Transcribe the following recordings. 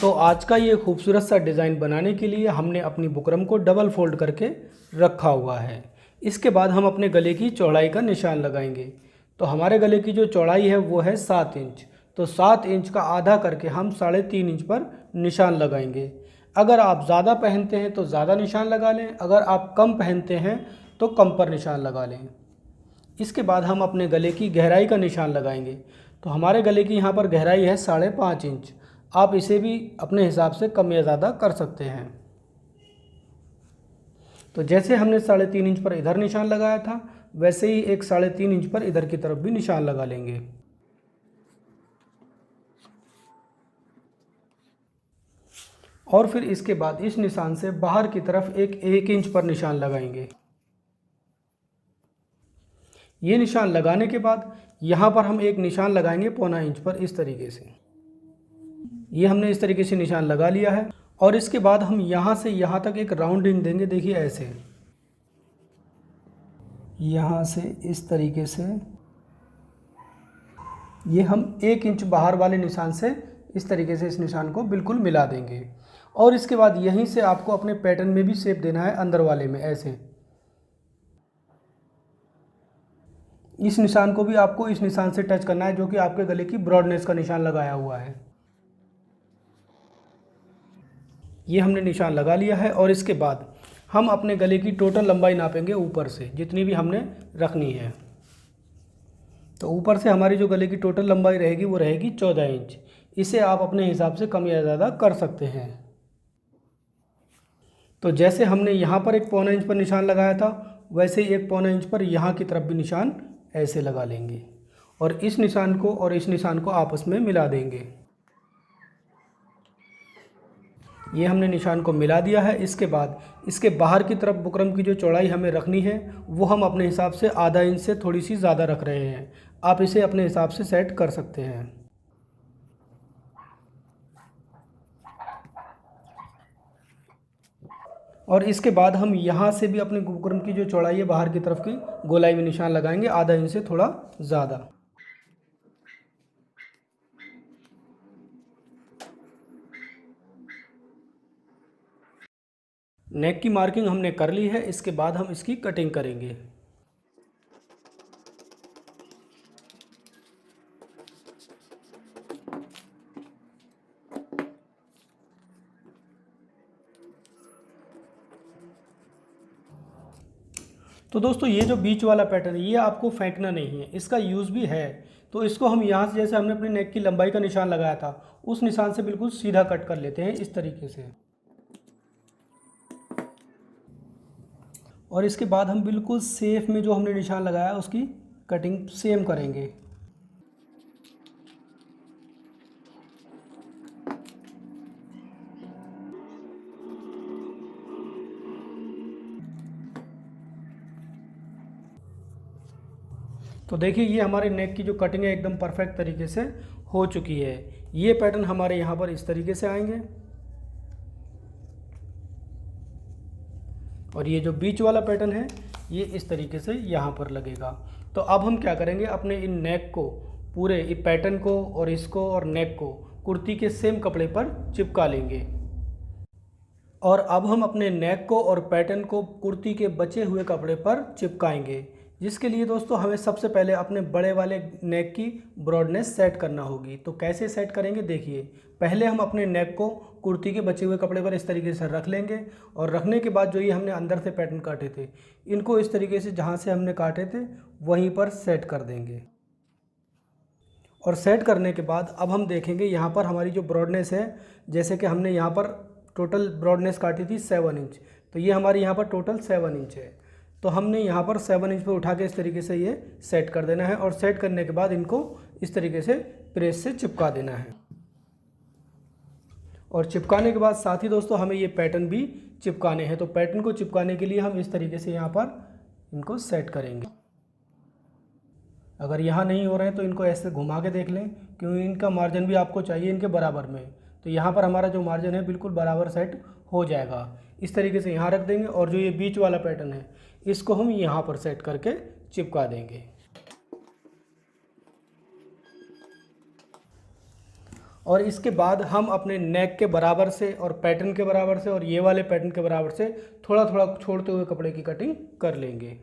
तो आज का ये खूबसूरत सा डिज़ाइन बनाने के लिए हमने अपनी बुकरम को डबल फोल्ड करके रखा हुआ है। इसके बाद हम अपने गले की चौड़ाई का निशान लगाएंगे। तो हमारे गले की जो चौड़ाई है वो है 7 इंच। तो 7 इंच का आधा करके हम 3.5 इंच पर निशान लगाएंगे। अगर आप ज़्यादा पहनते हैं तो ज़्यादा निशान लगा लें, अगर आप कम पहनते हैं तो कम पर निशान लगा लें। इसके बाद हम अपने गले की गहराई का निशान लगाएंगे। तो हमारे गले की यहाँ पर गहराई है 5.5 इंच। आप इसे भी अपने हिसाब से कम या ज़्यादा कर सकते हैं। तो जैसे हमने 3.5 इंच पर इधर निशान लगाया था, वैसे ही एक 3.5 इंच पर इधर की तरफ भी निशान लगा लेंगे। और फिर इसके बाद इस निशान से बाहर की तरफ एक 1 इंच पर निशान लगाएंगे। ये निशान लगाने के बाद यहाँ पर हम एक निशान लगाएंगे 0.25 इंच पर, इस तरीके से। ये हमने इस तरीके से निशान लगा लिया है। और इसके बाद हम यहाँ से यहाँ तक एक राउंडिंग देंगे। देखिए ऐसे, यहाँ से इस तरीके से ये हम 1 इंच बाहर वाले निशान से इस तरीके से इस निशान को बिल्कुल मिला देंगे। और इसके बाद यहीं से आपको अपने पैटर्न में भी शेप देना है, अंदर वाले में ऐसे। इस निशान को भी आपको इस निशान से टच करना है जो कि आपके गले की ब्रॉडनेस का निशान लगाया हुआ है। ये हमने निशान लगा लिया है। और इसके बाद हम अपने गले की टोटल लंबाई नापेंगे ऊपर से, जितनी भी हमने रखनी है। तो ऊपर से हमारी जो गले की टोटल लंबाई रहेगी वो रहेगी 14 इंच। इसे आप अपने हिसाब से कम या ज़्यादा कर सकते हैं। तो जैसे हमने यहाँ पर एक 0.25 इंच पर निशान लगाया था, वैसे ही एक 0.25 इंच पर यहाँ की तरफ भी निशान ऐसे लगा लेंगे। और इस निशान को और इस निशान को आपस में मिला देंगे। ये हमने निशान को मिला दिया है। इसके बाद इसके बाहर की तरफ बुकरम की जो चौड़ाई हमें रखनी है वो हम अपने हिसाब से आधा इंच से थोड़ी सी ज़्यादा रख रहे हैं। आप इसे अपने हिसाब से सेट कर सकते हैं। और इसके बाद हम यहाँ से भी अपने बुकरम की जो चौड़ाई है बाहर की तरफ की गोलाई में निशान लगाएंगे, आधा इंच से थोड़ा ज़्यादा। नेक की मार्किंग हमने कर ली है। इसके बाद हम इसकी कटिंग करेंगे। तो दोस्तों ये जो बीच वाला पैटर्न है ये आपको फेंकना नहीं है, इसका यूज़ भी है। तो इसको हम यहाँ से, जैसे हमने अपने नेक की लंबाई का निशान लगाया था, उस निशान से बिल्कुल सीधा कट कर लेते हैं इस तरीके से। और इसके बाद हम बिल्कुल सेफ में जो हमने निशान लगाया उसकी कटिंग सेम करेंगे। तो देखिए ये हमारे नेक की जो कटिंग है एकदम परफेक्ट तरीके से हो चुकी है। ये पैटर्न हमारे यहाँ पर इस तरीके से आएंगे। और ये जो बीच वाला पैटर्न है ये इस तरीके से यहाँ पर लगेगा। तो अब हम क्या करेंगे, अपने इन नेक को, पूरे पैटर्न को और इसको और नेक को कुर्ती के सेम कपड़े पर चिपका लेंगे। और अब हम अपने नेक को और पैटर्न को कुर्ती के बचे हुए कपड़े पर चिपकाएंगे, जिसके लिए दोस्तों हमें सबसे पहले अपने बड़े वाले नेक की ब्रॉडनेस सेट करना होगी। तो कैसे सेट करेंगे, देखिए। पहले हम अपने नेक को कुर्ती के बचे हुए कपड़े पर इस तरीके से रख लेंगे। और रखने के बाद जो ये हमने अंदर से पैटर्न काटे थे, इनको इस तरीके से जहाँ से हमने काटे थे वहीं पर सेट कर देंगे। और सेट करने के बाद अब हम देखेंगे यहाँ पर हमारी जो ब्रॉडनेस है, जैसे कि हमने यहाँ पर टोटल ब्रॉडनेस काटी थी 7 इंच, तो ये हमारी यहाँ पर टोटल 7 इंच है। तो हमने यहाँ पर 7 इंच पर उठा के इस तरीके से ये सेट कर देना है। और सेट करने के बाद इनको इस तरीके से प्रेस से चिपका देना है। और चिपकाने के बाद साथ ही दोस्तों हमें ये पैटर्न भी चिपकाने हैं। तो पैटर्न को चिपकाने के लिए हम इस तरीके से यहाँ पर इनको सेट करेंगे। अगर यहाँ नहीं हो रहे हैं तो इनको ऐसे घुमा के देख लें, क्योंकि इनका मार्जिन भी आपको चाहिए इनके बराबर में। तो यहाँ पर हमारा जो मार्जिन है बिल्कुल बराबर सेट हो जाएगा। इस तरीके से यहाँ रख देंगे। और जो ये बीच वाला पैटर्न है इसको हम यहाँ पर सेट करके चिपका देंगे। और इसके बाद हम अपने नेक के बराबर से और पैटर्न के बराबर से और ये वाले पैटर्न के बराबर से थोड़ा थोड़ा छोड़ते हुए कपड़े की कटिंग कर लेंगे।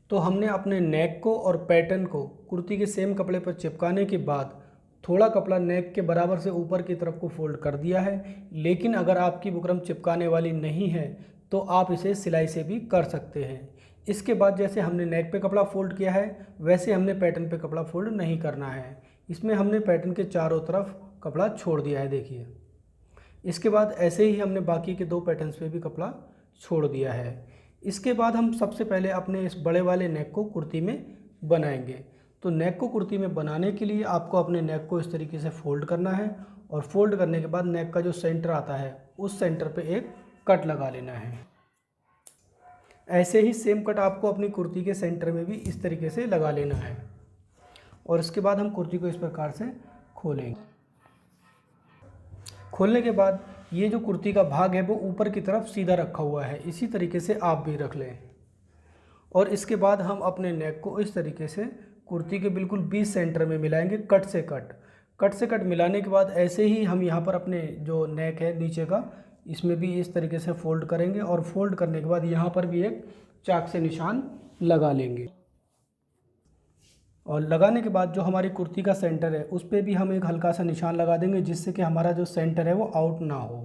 तो हमने अपने नेक को और पैटर्न को कुर्ती के सेम कपड़े पर चिपकाने के बाद थोड़ा कपड़ा नेक के बराबर से ऊपर की तरफ को फोल्ड कर दिया है। लेकिन अगर आपकी बुकरम चिपकाने वाली नहीं है तो आप इसे सिलाई से भी कर सकते हैं। इसके बाद जैसे हमने नेक पे कपड़ा फोल्ड किया है वैसे हमने पैटर्न पे कपड़ा फोल्ड नहीं करना है। इसमें हमने पैटर्न के चारों तरफ कपड़ा छोड़ दिया है, देखिए। इसके बाद ऐसे ही हमने बाकी के 2 पैटर्न्स पे भी कपड़ा छोड़ दिया है। इसके बाद हम सबसे पहले अपने इस बड़े वाले नेक को कुर्ती में बनाएंगे। तो नेक को कुर्ती में बनाने के लिए आपको अपने नेक को इस तरीके से फोल्ड करना है और फोल्ड करने के बाद नेक का जो सेंटर आता है उस सेंटर पे एक कट लगा लेना है। ऐसे ही सेम कट आपको अपनी कुर्ती के सेंटर में भी इस तरीके से लगा लेना है और इसके बाद हम कुर्ती को इस प्रकार से खोलेंगे। खोलने के बाद ये जो कुर्ती का भाग है वो ऊपर की तरफ सीधा रखा हुआ है, इसी तरीके से आप भी रख लें। और इसके बाद हम अपने नेक को इस तरीके से कुर्ती के बिल्कुल बीच सेंटर में मिलाएंगे, कट से कट मिलाने के बाद ऐसे ही हम यहाँ पर अपने जो नेक है नीचे का इसमें भी इस तरीके से फोल्ड करेंगे और फोल्ड करने के बाद यहाँ पर भी एक चाक से निशान लगा लेंगे। और लगाने के बाद जो हमारी कुर्ती का सेंटर है उस पर भी हम एक हल्का सा निशान लगा देंगे जिससे कि हमारा जो सेंटर है वो आउट ना हो।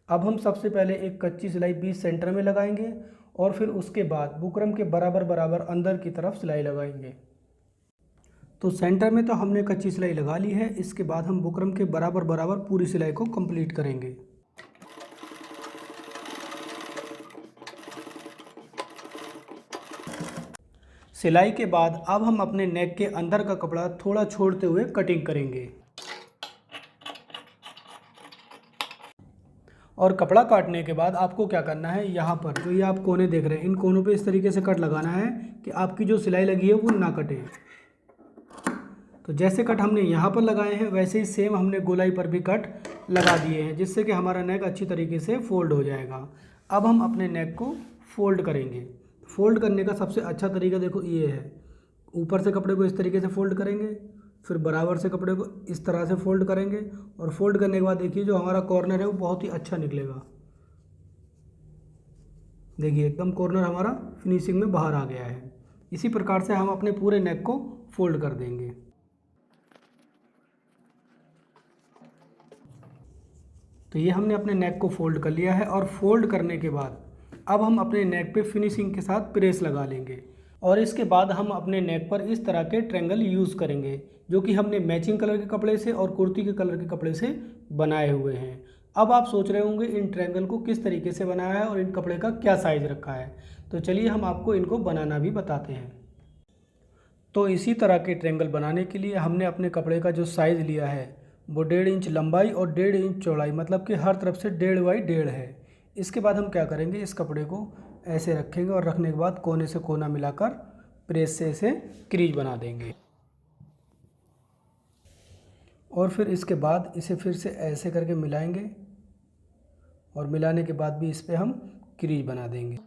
अब हम सबसे पहले एक कच्ची सिलाई बीच सेंटर में लगाएंगे और फिर उसके बाद बुकरम के बराबर अंदर की तरफ सिलाई लगाएंगे। तो सेंटर में तो हमने कच्ची सिलाई लगा ली है, इसके बाद हम बुकरम के बराबर पूरी सिलाई को कंप्लीट करेंगे। सिलाई के बाद अब हम अपने नेक के अंदर का कपड़ा थोड़ा छोड़ते हुए कटिंग करेंगे और कपड़ा काटने के बाद आपको क्या करना है, यहाँ पर जो ये आप कोने देख रहे हैं इन कोनों पे इस तरीके से कट लगाना है कि आपकी जो सिलाई लगी है वो ना कटे। तो जैसे कट हमने यहाँ पर लगाए हैं वैसे ही सेम हमने गोलाई पर भी कट लगा दिए हैं जिससे कि हमारा नेक अच्छी तरीके से फोल्ड हो जाएगा। अब हम अपने नेक को फोल्ड करेंगे। फोल्ड करने का सबसे अच्छा तरीका देखो ये है, ऊपर से कपड़े को इस तरीके से फोल्ड करेंगे, फिर बराबर से कपड़े को इस तरह से फोल्ड करेंगे और फोल्ड करने के बाद देखिए जो हमारा कॉर्नर है वो बहुत ही अच्छा निकलेगा। देखिए एकदम कॉर्नर हमारा फिनिशिंग में बाहर आ गया है। इसी प्रकार से हम अपने पूरे नेक को फोल्ड कर देंगे। तो ये हमने अपने नेक को फोल्ड कर लिया है और फोल्ड करने के बाद अब हम अपने नेक पे फिनिशिंग के साथ प्रेस लगा लेंगे और इसके बाद हम अपने नेक पर इस तरह के ट्रायंगल यूज़ करेंगे जो कि हमने मैचिंग कलर के कपड़े से और कुर्ती के कलर के कपड़े से बनाए हुए हैं। अब आप सोच रहे होंगे इन ट्रायंगल को किस तरीके से बनाया है और इन कपड़े का क्या साइज़ रखा है, तो चलिए हम आपको इनको बनाना भी बताते हैं। तो इसी तरह के ट्रायंगल बनाने के लिए हमने अपने कपड़े का जो साइज़ लिया है वो 1.5 इंच लंबाई और 1.5 इंच चौड़ाई, मतलब कि हर तरफ से 1.5 बाई 1.5 है। इसके बाद हम क्या करेंगे, इस कपड़े को ऐसे रखेंगे और रखने के बाद कोने से कोना मिलाकर प्रेस से इसे क्रीज बना देंगे और फिर इसके बाद इसे फिर से ऐसे करके मिलाएंगे और मिलाने के बाद भी इस पर हम क्रीज बना देंगे।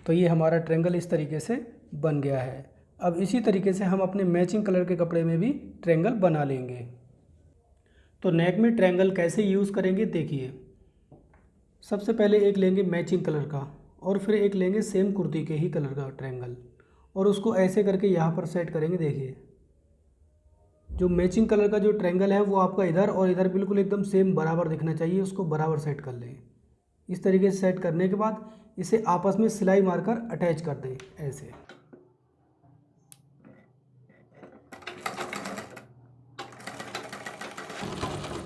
तो ये हमारा ट्रायंगल इस तरीके से बन गया है। अब इसी तरीके से हम अपने मैचिंग कलर के कपड़े में भी ट्रायंगल बना लेंगे। तो नेक में ट्रायंगल कैसे यूज़ करेंगे देखिए। सबसे पहले एक लेंगे मैचिंग कलर का और फिर एक लेंगे सेम कुर्ती के ही कलर का ट्रायंगल और उसको ऐसे करके यहाँ पर सेट करेंगे। देखिए जो मैचिंग कलर का जो ट्रायंगल है वो आपका इधर और इधर बिल्कुल एकदम सेम बराबर दिखना चाहिए, उसको बराबर सेट कर लें। इस तरीके से सेट करने के बाद इसे आपस में सिलाई मारकर अटैच कर दें ऐसे।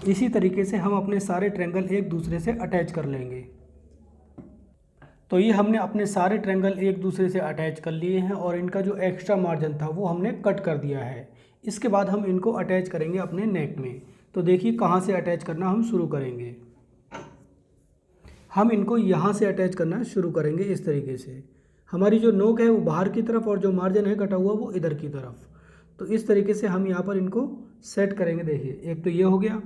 इसी तरीके से हम अपने सारे ट्रायंगल एक दूसरे से अटैच कर लेंगे। तो ये हमने अपने सारे ट्रायंगल एक दूसरे से अटैच कर लिए हैं और इनका जो एक्स्ट्रा मार्जिन था वो हमने कट कर दिया है। इसके बाद हम इनको अटैच करेंगे अपने नेक में। तो देखिए कहाँ से अटैच करना हम शुरू करेंगे। हम इनको यहाँ से अटैच करना शुरू करेंगे। इस तरीके से हमारी जो नोक है वो बाहर की तरफ और जो मार्जिन है कटा हुआ वो इधर की तरफ। तो इस तरीके से हम यहाँ पर इनको सेट करेंगे। देखिए एक तो ये हो गया,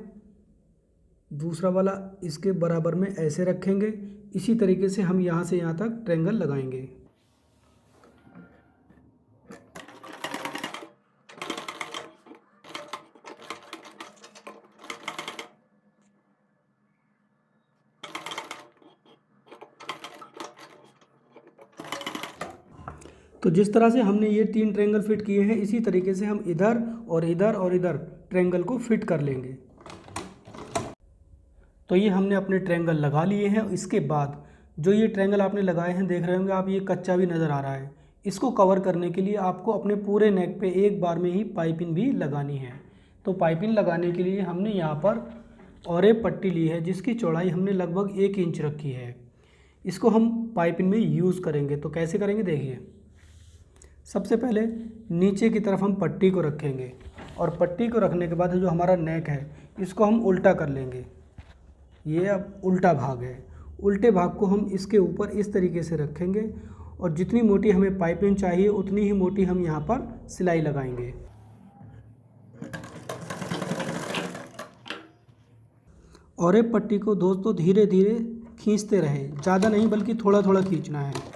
दूसरा वाला इसके बराबर में ऐसे रखेंगे। इसी तरीके से हम यहाँ से यहाँ तक ट्रायंगल लगाएंगे। तो जिस तरह से हमने ये 3 ट्रायंगल फिट किए हैं, इसी तरीके से हम इधर और इधर और इधर ट्रायंगल को फिट कर लेंगे। तो ये हमने अपने ट्रायंगल लगा लिए हैं। इसके बाद जो ये ट्रायंगल आपने लगाए हैं, देख रहे होंगे आप, ये कच्चा भी नज़र आ रहा है। इसको कवर करने के लिए आपको अपने पूरे नेक पे एक बार में ही पाइपिंग भी लगानी है। तो पाइपिंग लगाने के लिए हमने यहाँ पर और एक पट्टी ली है जिसकी चौड़ाई हमने लगभग 1 इंच रखी है। इसको हम पाइपिंग में यूज़ करेंगे। तो कैसे करेंगे देखिए। सबसे पहले नीचे की तरफ हम पट्टी को रखेंगे और पट्टी को रखने के बाद जो हमारा नेक है इसको हम उल्टा कर लेंगे। ये अब उल्टा भाग है। उल्टे भाग को हम इसके ऊपर इस तरीके से रखेंगे और जितनी मोटी हमें पाइपिंग चाहिए उतनी ही मोटी हम यहाँ पर सिलाई लगाएंगे। और एक पट्टी को दोस्तों धीरे धीरे खींचते रहे, ज़्यादा नहीं बल्कि थोड़ा थोड़ा खींचना है।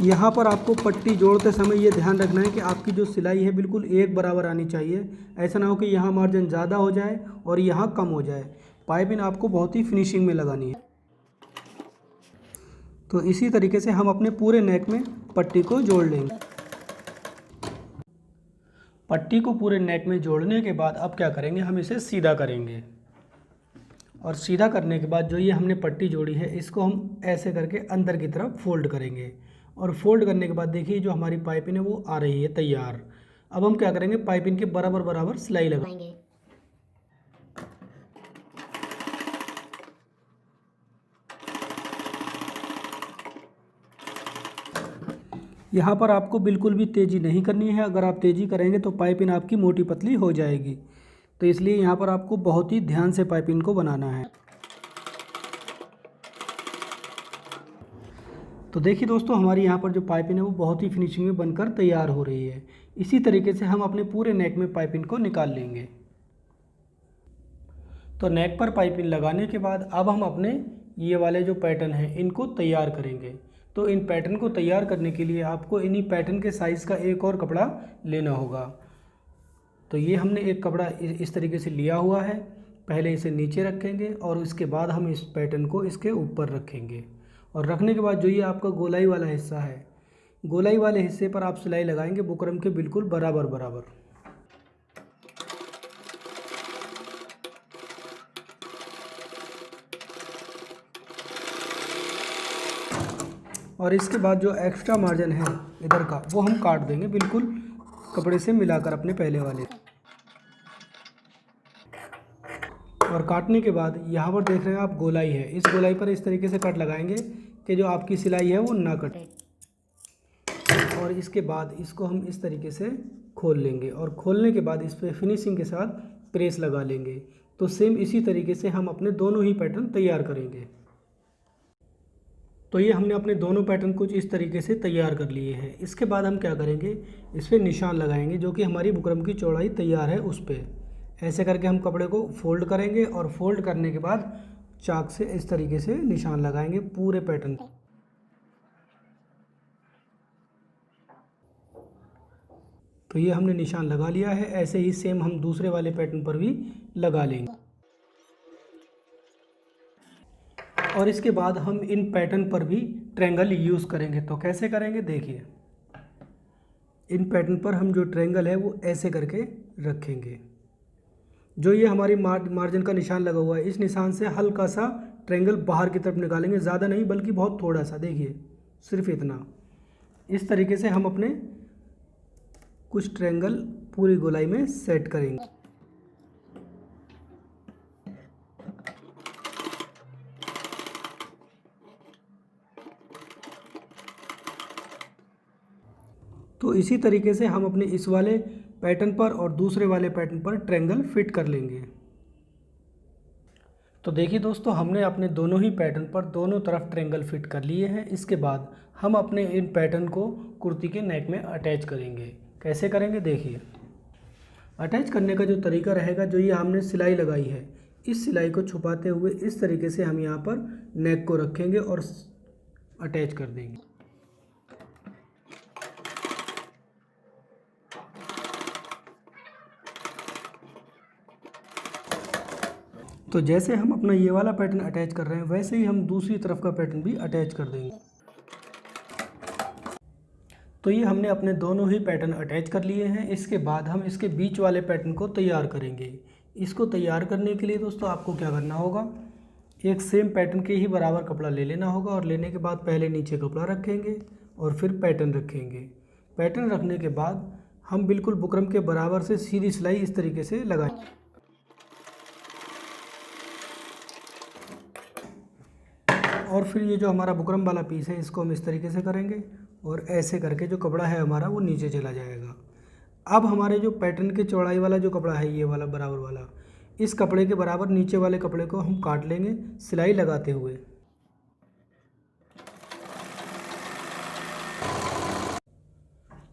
यहाँ पर आपको पट्टी जोड़ते समय ये ध्यान रखना है कि आपकी जो सिलाई है बिल्कुल एक बराबर आनी चाहिए। ऐसा ना हो कि यहाँ मार्जिन ज़्यादा हो जाए और यहाँ कम हो जाए। पाइपिंग आपको बहुत ही फिनिशिंग में लगानी है। तो इसी तरीके से हम अपने पूरे नेक में पट्टी को जोड़ लेंगे। पट्टी को पूरे नेक में जोड़ने के बाद अब क्या करेंगे, हम इसे सीधा करेंगे। और सीधा करने के बाद जो ये हमने पट्टी जोड़ी है इसको हम ऐसे करके अंदर की तरफ फोल्ड करेंगे। और फोल्ड करने के बाद देखिए जो हमारी पाइपिंग है वो आ रही है तैयार। अब हम क्या करेंगे, पाइपिंग के बराबर बराबर सिलाई लगाएंगे। यहाँ पर आपको बिल्कुल भी तेज़ी नहीं करनी है। अगर आप तेज़ी करेंगे तो पाइपिंग आपकी मोटी पतली हो जाएगी। तो इसलिए यहाँ पर आपको बहुत ही ध्यान से पाइपिंग को बनाना है। तो देखिए दोस्तों, हमारी यहाँ पर जो पाइपिंग है वो बहुत ही फिनिशिंग में बनकर तैयार हो रही है। इसी तरीके से हम अपने पूरे नेक में पाइपिंग को निकाल लेंगे। तो नेक पर पाइपिंग लगाने के बाद अब हम अपने ये वाले जो पैटर्न हैं इनको तैयार करेंगे। तो इन पैटर्न को तैयार करने के लिए आपको इन्हीं पैटर्न के साइज़ का एक और कपड़ा लेना होगा। तो ये हमने एक कपड़ा इस तरीके से लिया हुआ है। पहले इसे नीचे रखेंगे और उसके बाद हम इस पैटर्न को इसके ऊपर रखेंगे। और रखने के बाद जो ये आपका गोलाई वाला हिस्सा है, गोलाई वाले हिस्से पर आप सिलाई लगाएंगे बुकरम के बिल्कुल बराबर बराबर। और इसके बाद जो एक्स्ट्रा मार्जिन है इधर का वो हम काट देंगे बिल्कुल कपड़े से मिलाकर अपने पहले वाले। और काटने के बाद यहाँ पर देख रहे हैं आप गोलाई है, इस गोलाई पर इस तरीके से कट लगाएंगे कि जो आपकी सिलाई है वो ना कटे। और इसके बाद इसको हम इस तरीके से खोल लेंगे और खोलने के बाद इस पर फिनिशिंग के साथ प्रेस लगा लेंगे। तो सेम इसी तरीके से हम अपने दोनों ही पैटर्न तैयार करेंगे। तो ये हमने अपने दोनों पैटर्न कुछ इस तरीके से तैयार कर लिए हैं। इसके बाद हम क्या करेंगे, इस पर निशान लगाएंगे जो कि हमारी बुकरम की चौड़ाई तैयार है उस पर। ऐसे करके हम कपड़े को फोल्ड करेंगे और फोल्ड करने के बाद चाक से इस तरीके से निशान लगाएंगे पूरे पैटर्न पे। तो ये हमने निशान लगा लिया है। ऐसे ही सेम हम दूसरे वाले पैटर्न पर भी लगा लेंगे। और इसके बाद हम इन पैटर्न पर भी ट्रायंगल यूज़ करेंगे। तो कैसे करेंगे देखिए, इन पैटर्न पर हम जो ट्रायंगल है वो ऐसे करके रखेंगे। जो ये हमारी मार्जिन का निशान लगा हुआ है, इस निशान से हल्का सा ट्रायंगल बाहर की तरफ निकालेंगे, ज़्यादा नहीं बल्कि बहुत थोड़ा सा, देखिए सिर्फ इतना। इस तरीके से हम अपने कुछ ट्रायंगल पूरी गोलाई में सेट करेंगे। तो इसी तरीके से हम अपने इस वाले पैटर्न पर और दूसरे वाले पैटर्न पर ट्रायंगल फिट कर लेंगे। तो देखिए दोस्तों, हमने अपने दोनों ही पैटर्न पर दोनों तरफ ट्रायंगल फिट कर लिए हैं। इसके बाद हम अपने इन पैटर्न को कुर्ती के नेक में अटैच करेंगे। कैसे करेंगे देखिए। अटैच करने का जो तरीका रहेगा, जो ये हमने सिलाई लगाई है, इस सिलाई को छुपाते हुए इस तरीके से हम यहाँ पर नेक को रखेंगे और अटैच कर देंगे। तो जैसे हम अपना ये वाला पैटर्न अटैच कर रहे हैं वैसे ही हम दूसरी तरफ का पैटर्न भी अटैच कर देंगे। तो ये हमने अपने दोनों ही पैटर्न अटैच कर लिए हैं। इसके बाद हम इसके बीच वाले पैटर्न को तैयार करेंगे। इसको तैयार करने के लिए दोस्तों आपको क्या करना होगा, एक सेम पैटर्न के ही बराबर कपड़ा ले लेना होगा और लेने के बाद पहले नीचे कपड़ा रखेंगे और फिर पैटर्न रखेंगे। पैटर्न रखने के बाद हम बिल्कुल बुकरम के बराबर से सीधी सिलाई इस तरीके से लगाएंगे और फिर ये जो हमारा बुकरम वाला पीस है इसको हम इस तरीके से करेंगे और ऐसे करके जो कपड़ा है हमारा वो नीचे चला जाएगा। अब हमारे जो पैटर्न के चौड़ाई वाला जो कपड़ा है ये वाला बराबर वाला, इस कपड़े के बराबर नीचे वाले कपड़े को हम काट लेंगे सिलाई लगाते हुए।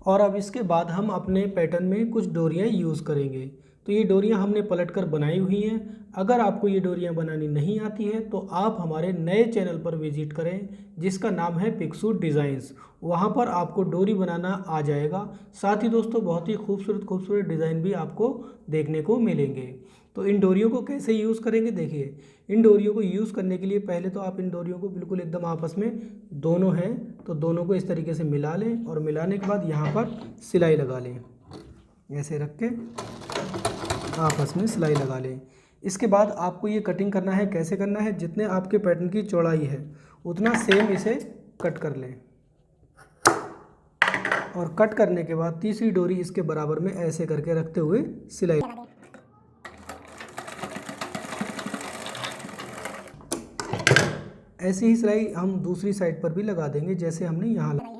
और अब इसके बाद हम अपने पैटर्न में कुछ डोरियां यूज़ करेंगे। तो ये डोरियां हमने पलट कर बनाई हुई हैं। अगर आपको ये डोरियां बनानी नहीं आती है तो आप हमारे नए चैनल पर विजिट करें जिसका नाम है पिक्सूट डिज़ाइंस। वहाँ पर आपको डोरी बनाना आ जाएगा। साथ ही दोस्तों बहुत ही खूबसूरत डिज़ाइन भी आपको देखने को मिलेंगे। तो इन डोरियों को कैसे यूज़ करेंगे, देखिए इन डोरियों को यूज़ करने के लिए पहले तो आप इन डोरियों को बिल्कुल एकदम आपस में दोनों हैं तो दोनों को इस तरीके से मिला लें और मिलाने के बाद यहाँ पर सिलाई लगा लें। ऐसे रख के आपस में सिलाई लगा लें। इसके बाद आपको ये कटिंग करना है। कैसे करना है, जितने आपके पैटर्न की चौड़ाई है उतना सेम इसे कट कर लें और कट करने के बाद तीसरी डोरी इसके बराबर में ऐसे करके रखते हुए सिलाई। ऐसे ही सिलाई हम दूसरी साइड पर भी लगा देंगे जैसे हमने यहाँ लगाई है।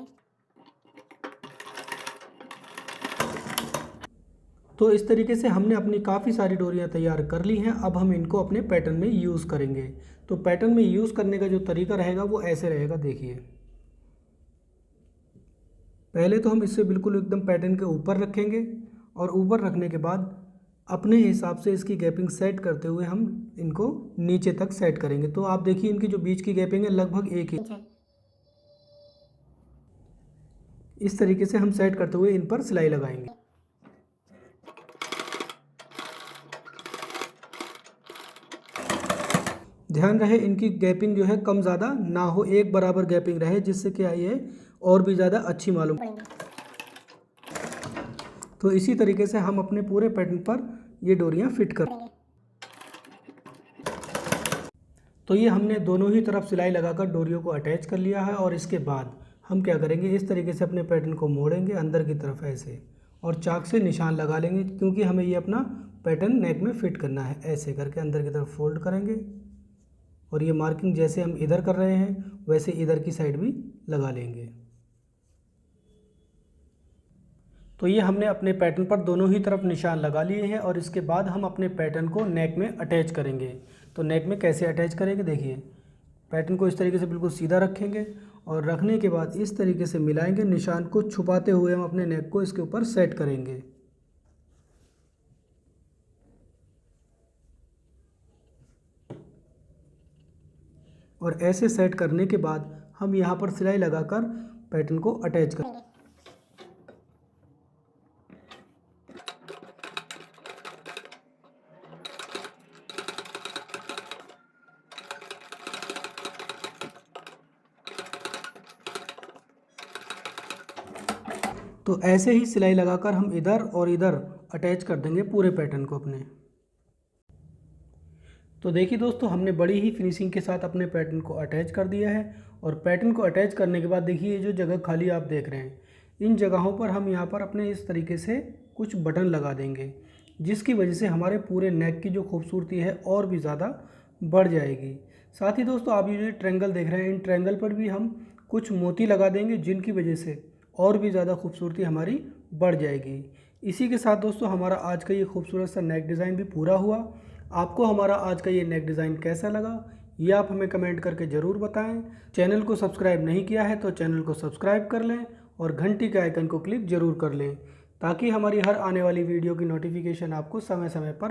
तो इस तरीके से हमने अपनी काफ़ी सारी डोरियाँ तैयार कर ली हैं। अब हम इनको अपने पैटर्न में यूज़ करेंगे। तो पैटर्न में यूज़ करने का जो तरीका रहेगा वो ऐसे रहेगा, देखिए पहले तो हम इससे बिल्कुल एकदम पैटर्न के ऊपर रखेंगे और ऊपर रखने के बाद अपने हिसाब से इसकी गैपिंग सेट करते हुए हम इनको नीचे तक सेट करेंगे। तो आप देखिए इनकी जो बीच की गैपिंग है लगभग 1 इंच है। इस तरीके से हम सेट करते हुए इन पर सिलाई लगाएंगे। ध्यान रहे इनकी गैपिंग जो है कम ज़्यादा ना हो, एक बराबर गैपिंग रहे जिससे क्या ये और भी ज़्यादा अच्छी मालूम पड़ेगी। तो इसी तरीके से हम अपने पूरे पैटर्न पर ये डोरियां फिट करेंगे। तो ये हमने दोनों ही तरफ सिलाई लगाकर डोरियों को अटैच कर लिया है और इसके बाद हम क्या करेंगे, इस तरीके से अपने पैटर्न को मोड़ेंगे अंदर की तरफ ऐसे और चाक से निशान लगा लेंगे क्योंकि हमें ये अपना पैटर्न नेक में फिट करना है। ऐसे करके अंदर की तरफ फोल्ड करेंगे और ये मार्किंग जैसे हम इधर कर रहे हैं वैसे इधर की साइड भी लगा लेंगे। तो ये हमने अपने पैटर्न पर दोनों ही तरफ निशान लगा लिए हैं और इसके बाद हम अपने पैटर्न को नेक में अटैच करेंगे। तो नेक में कैसे अटैच करेंगे, देखिए पैटर्न को इस तरीके से बिल्कुल सीधा रखेंगे और रखने के बाद इस तरीके से मिलाएंगे, निशान को छुपाते हुए हम अपने नेक को इसके ऊपर सेट करेंगे। और ऐसे सेट करने के बाद हम यहाँ पर सिलाई लगाकर पैटर्न को अटैच करेंगे। तो ऐसे ही सिलाई लगाकर हम इधर और इधर अटैच कर देंगे पूरे पैटर्न को अपने। तो देखिए दोस्तों हमने बड़ी ही फिनिशिंग के साथ अपने पैटर्न को अटैच कर दिया है। और पैटर्न को अटैच करने के बाद देखिए ये जो जगह खाली आप देख रहे हैं इन जगहों पर हम यहाँ पर अपने इस तरीके से कुछ बटन लगा देंगे जिसकी वजह से हमारे पूरे नेक की जो खूबसूरती है और भी ज़्यादा बढ़ जाएगी। साथ ही दोस्तों आप ये जो ट्रायंगल देख रहे हैं इन ट्रायंगल पर भी हम कुछ मोती लगा देंगे जिनकी वजह से और भी ज़्यादा खूबसूरती हमारी बढ़ जाएगी। इसी के साथ दोस्तों हमारा आज का ये खूबसूरत सा नेक डिज़ाइन भी पूरा हुआ। आपको हमारा आज का ये नेक डिज़ाइन कैसा लगा ये आप हमें कमेंट करके ज़रूर बताएं। चैनल को सब्सक्राइब नहीं किया है तो चैनल को सब्सक्राइब कर लें और घंटी के आइकन को क्लिक ज़रूर कर लें ताकि हमारी हर आने वाली वीडियो की नोटिफिकेशन आपको समय समय पर